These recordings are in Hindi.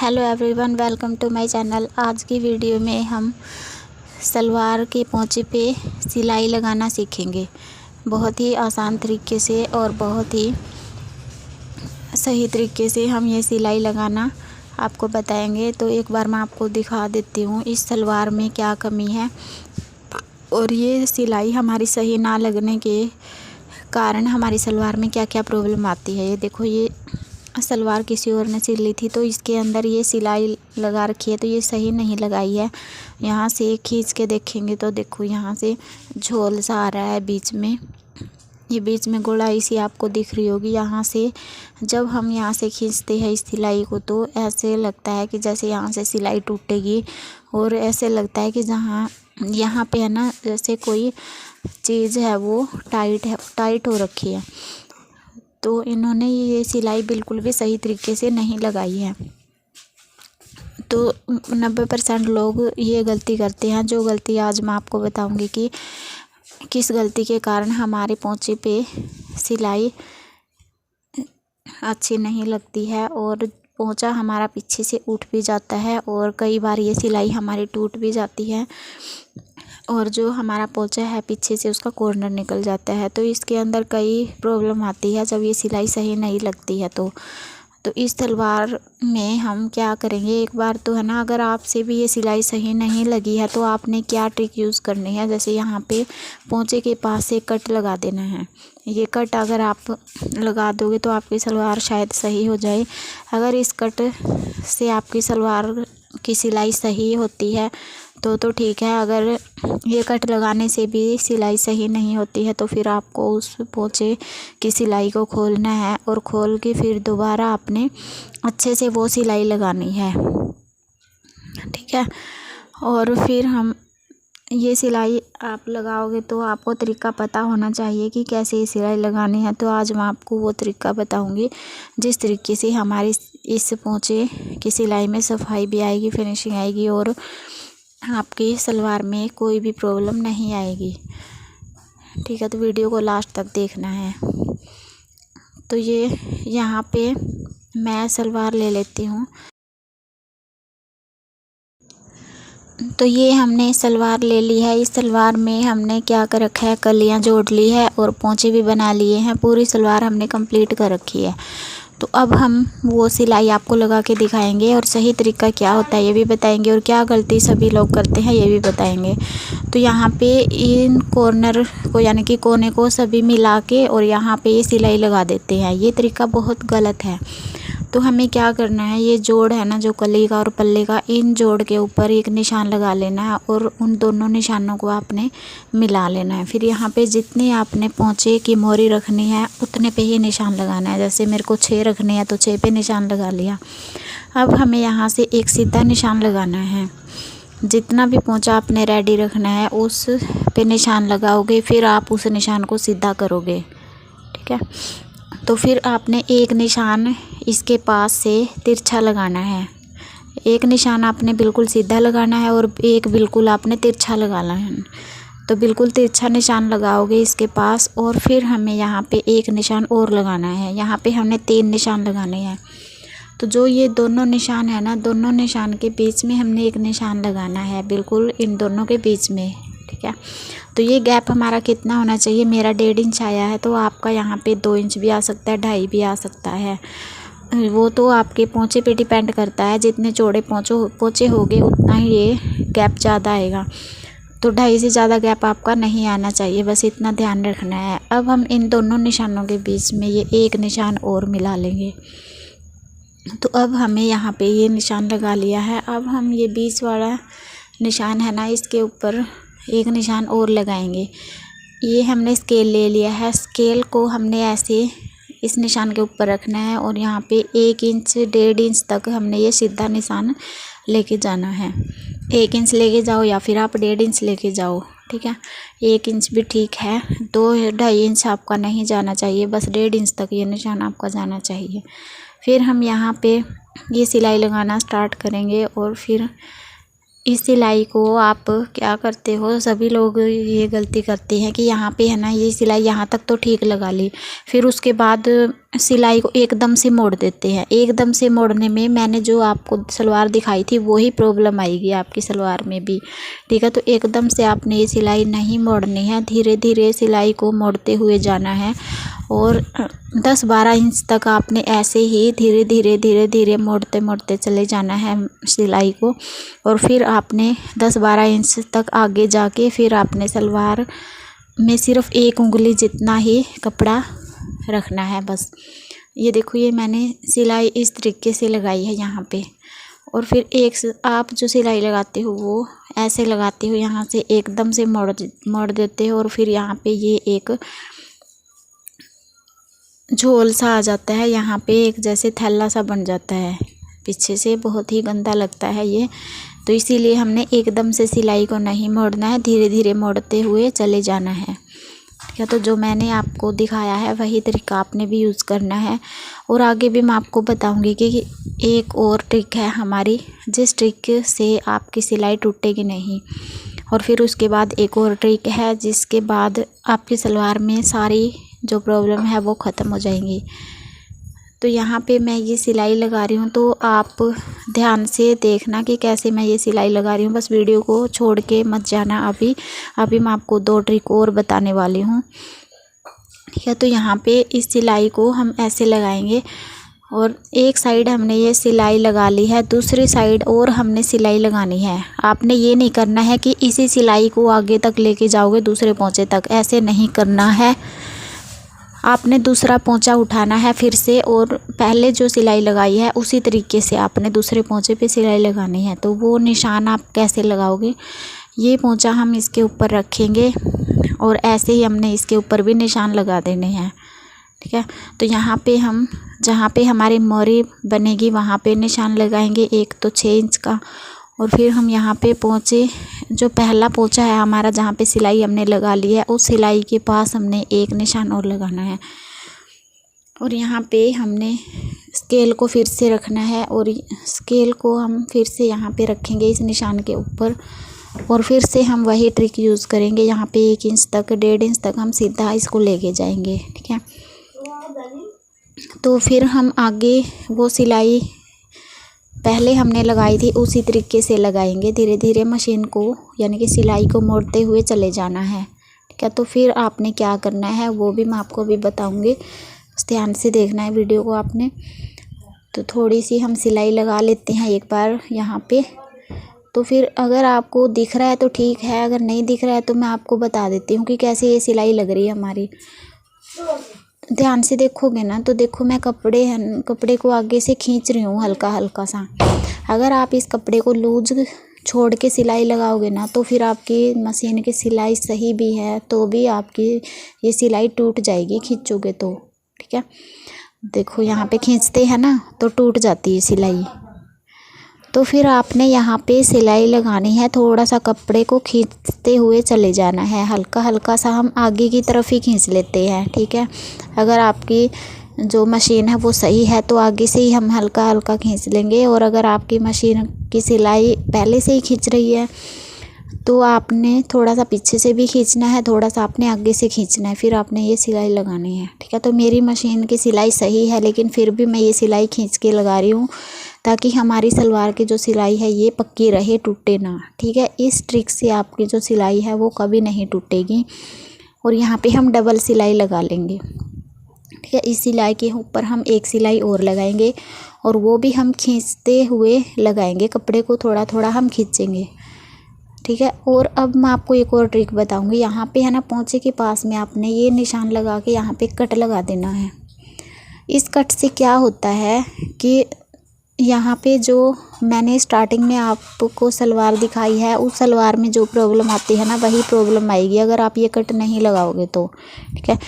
Hello everyone, welcome to my channel. आज की वीडियो में हम सलवार के पोंचे पे सिलाई लगाना सीखेंगे। बहुत ही आसान तरीके से और बहुत ही सही तरीके से हम ये सिलाई लगाना आपको बताएंगे। तो एक बार मैं आपको दिखा देती हूँ इस सलवार में क्या कमी है और ये सिलाई हमारी सही ना लगने के कारण हमारी सलवार में क्या क्या प्रॉब्लम आती है। ये देखो, ये सलवार किसी और ने सिली थी तो इसके अंदर ये सिलाई लगा रखी है, तो ये सही नहीं लगाई है। यहाँ से खींच के देखेंगे तो देखो, यहाँ से झोल सा आ रहा है बीच में, ये बीच में गोलाई सी आपको दिख रही होगी। यहाँ से जब हम यहाँ से खींचते हैं इस सिलाई को तो ऐसे लगता है कि जैसे यहाँ से सिलाई टूटेगी और ऐसे लगता है कि जहाँ यहाँ पे है ना, जैसे कोई चीज़ है वो टाइट हो रखी है। तो इन्होंने ये सिलाई बिल्कुल भी सही तरीके से नहीं लगाई है। तो 90% लोग ये गलती करते हैं, जो गलती आज मैं आपको बताऊंगी कि किस गलती के कारण हमारे पोंचे पे सिलाई अच्छी नहीं लगती है और पोंचा हमारा पीछे से उठ भी जाता है और कई बार ये सिलाई हमारी टूट भी जाती है और जो हमारा पोंचा है पीछे से उसका कॉर्नर निकल जाता है। तो इसके अंदर कई प्रॉब्लम आती है जब ये सिलाई सही नहीं लगती है। तो इस सलवार में हम क्या करेंगे, एक बार तो है ना, अगर आपसे भी ये सिलाई सही नहीं लगी है तो आपने क्या ट्रिक यूज़ करनी है। जैसे यहाँ पे पोंचे के पास से कट लगा देना है। ये कट अगर आप लगा दोगे तो आपकी सलवार शायद सही हो जाए। अगर इस कट से आपकी सलवार की सिलाई सही होती है तो ठीक है। अगर ये कट लगाने से भी सिलाई सही नहीं होती है तो फिर आपको उस पोंचे की सिलाई को खोलना है और खोल के फिर दोबारा आपने अच्छे से वो सिलाई लगानी है, ठीक है। और फिर हम ये सिलाई आप लगाओगे तो आपको तरीका पता होना चाहिए कि कैसे ये सिलाई लगानी है। तो आज मैं आपको वो तरीका बताऊंगी जिस तरीके से हमारी इस पोंचे की सिलाई में सफाई भी आएगी, फिनिशिंग आएगी और आपकी सलवार में कोई भी प्रॉब्लम नहीं आएगी, ठीक है। तो वीडियो को लास्ट तक देखना है। तो ये यहाँ पे मैं सलवार ले लेती हूँ। तो ये हमने सलवार ले ली है। इस सलवार में हमने क्या कर रखा है, कलियाँ जोड़ ली है और पोंचे भी बना लिए हैं। पूरी सलवार हमने कंप्लीट कर रखी है। तो अब हम वो सिलाई आपको लगा के दिखाएंगे और सही तरीका क्या होता है ये भी बताएंगे और क्या गलती सभी लोग करते हैं ये भी बताएंगे। तो यहाँ पे इन कॉर्नर को यानी कि कोने को सभी मिला के और यहाँ पे ये सिलाई लगा देते हैं। ये तरीका बहुत गलत है। तो हमें क्या करना है, ये जोड़ है ना, जो कली का और पल्ले का, इन जोड़ के ऊपर एक निशान लगा लेना है और उन दोनों निशानों को आपने मिला लेना है। फिर यहाँ पे जितने आपने पोंचे की मोरी रखनी है उतने पे ही निशान लगाना है। जैसे मेरे को 6 रखने हैं तो 6 पे निशान लगा लिया। अब हमें यहाँ से एक सीधा निशान लगाना है। जितना भी पोंचा आपने रेडी रखना है उस पे निशान लगाओगे, फिर आप उस निशान को सीधा करोगे, ठीक है। तो फिर आपने एक निशान इसके पास से तिरछा लगाना है। एक निशान आपने बिल्कुल सीधा लगाना है और एक बिल्कुल आपने तिरछा लगाना है। तो बिल्कुल तिरछा निशान लगाओगे इसके पास और फिर हमें यहाँ पे एक निशान और लगाना है। यहाँ पे हमने 3 निशान लगाने हैं। तो जो ये दोनों निशान है ना, दोनों निशान के बीच में हमने एक निशान लगाना है, बिल्कुल इन दोनों के बीच में, ठीक है। तो ये गैप हमारा कितना होना चाहिए, मेरा 1.5 इंच आया है तो आपका यहाँ पे 2 इंच भी आ सकता है, 2.5 भी आ सकता है। वो तो आपके पोंचे पे डिपेंड करता है। जितने चौड़े पोंचे होंगे उतना ही ये गैप ज़्यादा आएगा। तो 2.5 से ज़्यादा गैप आपका नहीं आना चाहिए, बस इतना ध्यान रखना है। अब हम इन दोनों निशानों के बीच में ये एक निशान और मिला लेंगे। तो अब हमें यहाँ पे ये निशान लगा लिया है। अब हम ये बीच वाला निशान है ना, इसके ऊपर एक निशान और लगाएंगे। ये हमने स्केल ले लिया है। स्केल को हमने ऐसे इस निशान के ऊपर रखना है और यहाँ पे 1 इंच 1.5 इंच तक हमने ये सीधा निशान लेके जाना है। 1 इंच लेके जाओ या फिर आप 1.5 इंच लेके जाओ, ठीक है। 1 इंच भी ठीक है, 2-2.5 इंच आपका नहीं जाना चाहिए, बस 1.5 इंच तक ये निशान आपका जाना चाहिए। फिर हम यहाँ पे ये सिलाई लगाना स्टार्ट करेंगे और फिर इस सिलाई को आप क्या करते हो, सभी लोग ये गलती करते हैं कि यहाँ पे है ना ये सिलाई यहाँ तक तो ठीक लगा ली, फिर उसके बाद सिलाई को एकदम से मोड़ देते हैं। एकदम से मोड़ने में मैंने जो आपको सलवार दिखाई थी वही प्रॉब्लम आएगी आपकी सलवार में भी, ठीक है। तो एकदम से आपने ये सिलाई नहीं मोड़नी है, धीरे धीरे सिलाई को मोड़ते हुए जाना है और 10-12 इंच तक आपने ऐसे ही धीरे धीरे धीरे धीरे मोड़ते मोड़ते चले जाना है सिलाई को। और फिर आपने 10-12 इंच तक आगे जाके फिर आपने सलवार में सिर्फ 1 उंगली जितना ही कपड़ा रखना है बस। ये देखो, ये मैंने सिलाई इस तरीके से लगाई है यहाँ पे। और फिर आप जो सिलाई लगाते हो वो ऐसे लगाते हो, यहाँ से एकदम से मोड़ देते हो और फिर यहाँ पे ये एक झोल सा आ जाता है, यहाँ पे एक जैसे थैला सा बन जाता है पीछे से, बहुत ही गंदा लगता है ये। तो इसीलिए हमने एकदम से सिलाई को नहीं मोड़ना है, धीरे धीरे मोड़ते हुए चले जाना है, ठीक है। तो जो मैंने आपको दिखाया है वही तरीका आपने भी यूज़ करना है। और आगे भी मैं आपको बताऊंगी कि एक और ट्रिक है हमारी, जिस ट्रिक से आपकी सिलाई टूटेगी नहीं। और फिर उसके बाद एक और ट्रिक है जिसके बाद आपकी सलवार में सारी जो प्रॉब्लम है वो ख़त्म हो जाएंगी। तो यहाँ पे मैं ये सिलाई लगा रही हूँ, तो आप ध्यान से देखना कि कैसे मैं ये सिलाई लगा रही हूँ, बस वीडियो को छोड़ के मत जाना। अभी मैं आपको 2 ट्रिक और बताने वाली हूँ, ठीक है। तो यहाँ पे इस सिलाई को हम ऐसे लगाएंगे और एक साइड हमने ये सिलाई लगा ली है, दूसरी साइड और हमने सिलाई लगानी है। आपने ये नहीं करना है कि इसी सिलाई को आगे तक लेके जाओगे दूसरे पोंचे तक, ऐसे नहीं करना है। आपने दूसरा पोंचा उठाना है फिर से, और पहले जो सिलाई लगाई है उसी तरीके से आपने दूसरे पोंचे पे सिलाई लगानी है। तो वो निशान आप कैसे लगाओगे, ये पोंचा हम इसके ऊपर रखेंगे और ऐसे ही हमने इसके ऊपर भी निशान लगा देने हैं, ठीक है। तो यहाँ पे हम जहाँ पे हमारी मोरी बनेगी वहाँ पे निशान लगाएंगे, एक तो 6 इंच का। और फिर हम यहाँ पे पोंचे, जो पहला पोंचा है हमारा जहाँ पे सिलाई हमने लगा ली है, उस सिलाई के पास हमने एक निशान और लगाना है। और यहाँ पे हमने स्केल को फिर से रखना है और स्केल को हम फिर से यहाँ पे रखेंगे इस निशान के ऊपर। और फिर से हम वही ट्रिक यूज़ करेंगे, यहाँ पे 1 इंच तक 1.5 इंच तक हम सीधा इसको लेके जाएंगे, ठीक है। तो फिर हम आगे वो सिलाई पहले हमने लगाई थी उसी तरीके से लगाएंगे, धीरे धीरे मशीन को यानी कि सिलाई को मोड़ते हुए चले जाना है, ठीक है। तो फिर आपने क्या करना है वो भी मैं आपको अभी बताऊंगी, ध्यान से देखना है वीडियो को आपने। तो थोड़ी सी हम सिलाई लगा लेते हैं एक बार यहाँ पे। तो फिर अगर आपको दिख रहा है तो ठीक है, अगर नहीं दिख रहा है तो मैं आपको बता देती हूँ कि कैसे ये सिलाई लग रही है हमारी। ध्यान से देखोगे ना तो देखो, मैं कपड़े को आगे से खींच रही हूँ हल्का हल्का सा। अगर आप इस कपड़े को लूज छोड़ के सिलाई लगाओगे ना तो फिर आपकी मशीन की सिलाई सही भी है तो भी आपकी ये सिलाई टूट जाएगी खींचोगे तो, ठीक है। देखो यहाँ पे खींचते हैं ना तो टूट जाती है सिलाई। तो फिर आपने यहाँ पे सिलाई लगानी है, थोड़ा सा कपड़े को खींचते हुए चले जाना है, हल्का हल्का सा हम आगे की तरफ ही खींच लेते हैं, ठीक है। अगर आपकी जो मशीन है वो सही है तो आगे से ही हम हल्का हल्का खींच लेंगे, और अगर आपकी मशीन की सिलाई पहले से ही खींच रही है तो आपने थोड़ा सा पीछे से भी खींचना है, थोड़ा सा आपने आगे से खींचना है, फिर आपने ये सिलाई लगानी है, ठीक है। तो मेरी मशीन की सिलाई सही है लेकिन फिर भी मैं ये सिलाई खींच के लगा रही हूँ ताकि हमारी सलवार की जो सिलाई है ये पक्की रहे, टूटे ना, ठीक है। इस ट्रिक से आपकी जो सिलाई है वो कभी नहीं टूटेगी। और यहाँ पे हम डबल सिलाई लगा लेंगे, ठीक है। इस सिलाई के ऊपर हम एक सिलाई और लगाएंगे और वो भी हम खींचते हुए लगाएंगे, कपड़े को थोड़ा थोड़ा हम खींचेंगे, ठीक है। और अब मैं आपको एक और ट्रिक बताऊंगी, यहाँ पे है ना पोंचे के पास में आपने ये निशान लगा के यहाँ पे कट लगा देना है। इस कट से क्या होता है कि यहाँ पे जो मैंने स्टार्टिंग में आपको सलवार दिखाई है उस सलवार में जो प्रॉब्लम आती है ना वही प्रॉब्लम आएगी अगर आप ये कट नहीं लगाओगे तो, ठीक है।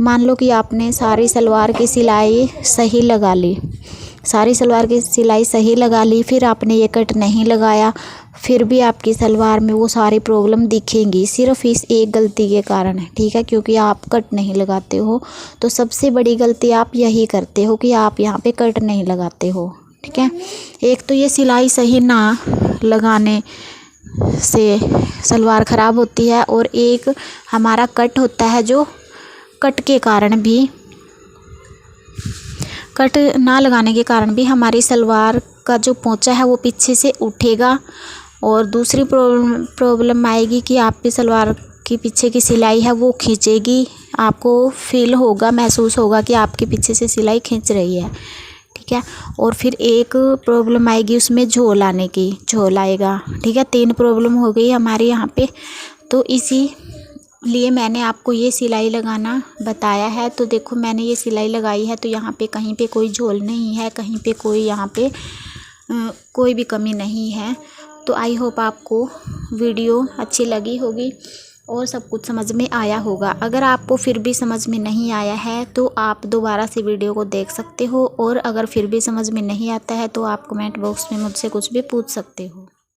मान लो कि आपने सारी सलवार की सिलाई सही लगा ली, सारी सलवार की सिलाई सही लगा ली, फिर आपने ये कट नहीं लगाया, फिर भी आपकी सलवार में वो सारी प्रॉब्लम दिखेंगी सिर्फ इस एक गलती के कारण है, ठीक है, क्योंकि आप कट नहीं लगाते हो। तो सबसे बड़ी गलती आप यही करते हो कि आप यहाँ पे कट नहीं लगाते हो, ठीक है। एक तो ये सिलाई सही ना लगाने से सलवार ख़राब होती है, और एक हमारा कट होता है जो कट के कारण भी, कट ना लगाने के कारण भी हमारी सलवार का जो पोंचा है वो पीछे से उठेगा। और दूसरी प्रॉब्लम आएगी कि आपकी सलवार की पीछे की सिलाई है वो खींचेगी, आपको फील होगा, महसूस होगा कि आपके पीछे से सिलाई खींच रही है, ठीक है। और फिर एक प्रॉब्लम आएगी उसमें झोल आने की, झोल आएगा, ठीक है। 3 प्रॉब्लम हो गई हमारे यहाँ पे। तो इसी लिए मैंने आपको ये सिलाई लगाना बताया है। तो देखो मैंने ये सिलाई लगाई है, तो यहाँ पे कहीं पे कोई झोल नहीं है, कहीं पे कोई यहाँ पे कोई भी कमी नहीं है। तो आई होप आपको वीडियो अच्छी लगी होगी और सब कुछ समझ में आया होगा। अगर आपको फिर भी समझ में नहीं आया है तो आप दोबारा से वीडियो को देख सकते हो, और अगर फिर भी समझ में नहीं आता है तो आप कमेंट बॉक्स में मुझसे कुछ भी पूछ सकते हो।